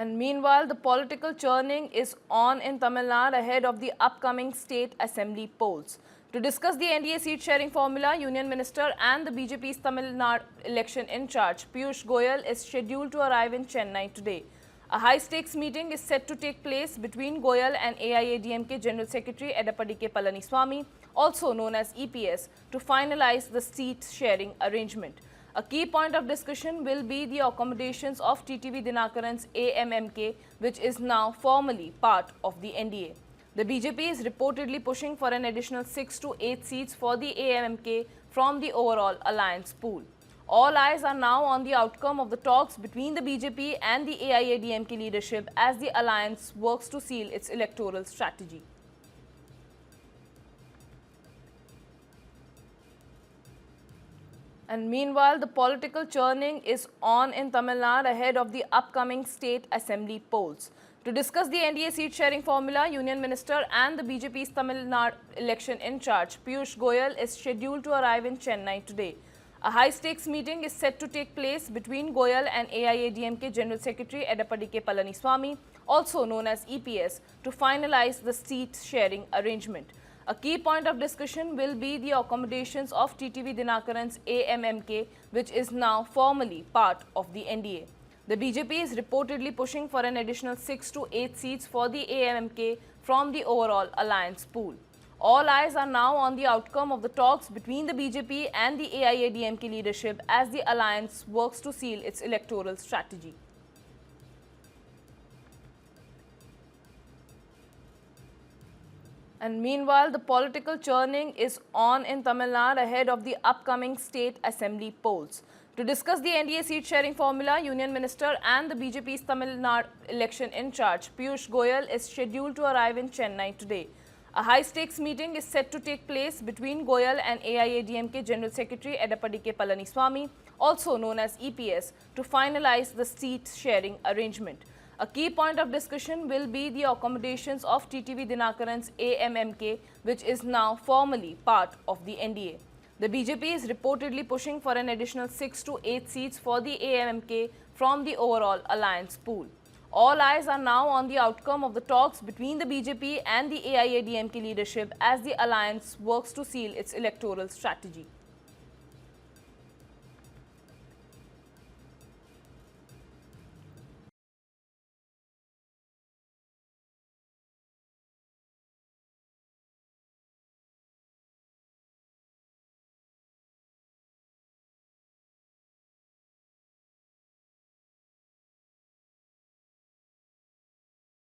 And meanwhile, the political churning is on in Tamil Nadu ahead of the upcoming state assembly polls. To discuss the NDA seat sharing formula, Union Minister and the BJP's Tamil Nadu election in charge, Piyush Goyal, is scheduled to arrive in Chennai today. A high-stakes meeting is set to take place between Goyal and AIADMK General Secretary Edappadi K. Palaniswamy, also known as EPS, to finalize the seat sharing arrangement. A key point of discussion will be the accommodations of TTV Dinakaran's AMMK, which is now formally part of the NDA. The BJP is reportedly pushing for an additional 6 to 8 seats for the AMMK from the overall alliance pool. All eyes are now on the outcome of the talks between the BJP and the AIADMK leadership as the alliance works to seal its electoral strategy. And meanwhile, the political churning is on in Tamil Nadu ahead of the upcoming state assembly polls. To discuss the NDA seat sharing formula, Union Minister and the BJP's Tamil Nadu election in charge, Piyush Goyal, is scheduled to arrive in Chennai today. A high-stakes meeting is set to take place between Goyal and AIADMK General Secretary Edappadi K. Palaniswamy, also known as EPS, to finalize the seat sharing arrangement. A key point of discussion will be the accommodations of TTV Dinakaran's AMMK, which is now formally part of the NDA. The BJP is reportedly pushing for an additional 6 to 8 seats for the AMMK from the overall alliance pool. All eyes are now on the outcome of the talks between the BJP and the AIADMK leadership as the alliance works to seal its electoral strategy. And meanwhile, the political churning is on in Tamil Nadu ahead of the upcoming state assembly polls. To discuss the NDA seat sharing formula, Union Minister and the BJP's Tamil Nadu election in charge, Piyush Goyal, is scheduled to arrive in Chennai today. A high-stakes meeting is set to take place between Goyal and AIADMK General Secretary Edappadi K. Palaniswamy, also known as EPS, to finalize the seat sharing arrangement. A key point of discussion will be the accommodations of TTV Dinakaran's AMMK, which is now formally part of the NDA. The BJP is reportedly pushing for an additional 6 to 8 seats for the AMMK from the overall alliance pool. All eyes are now on the outcome of the talks between the BJP and the AIADMK leadership as the alliance works to seal its electoral strategy.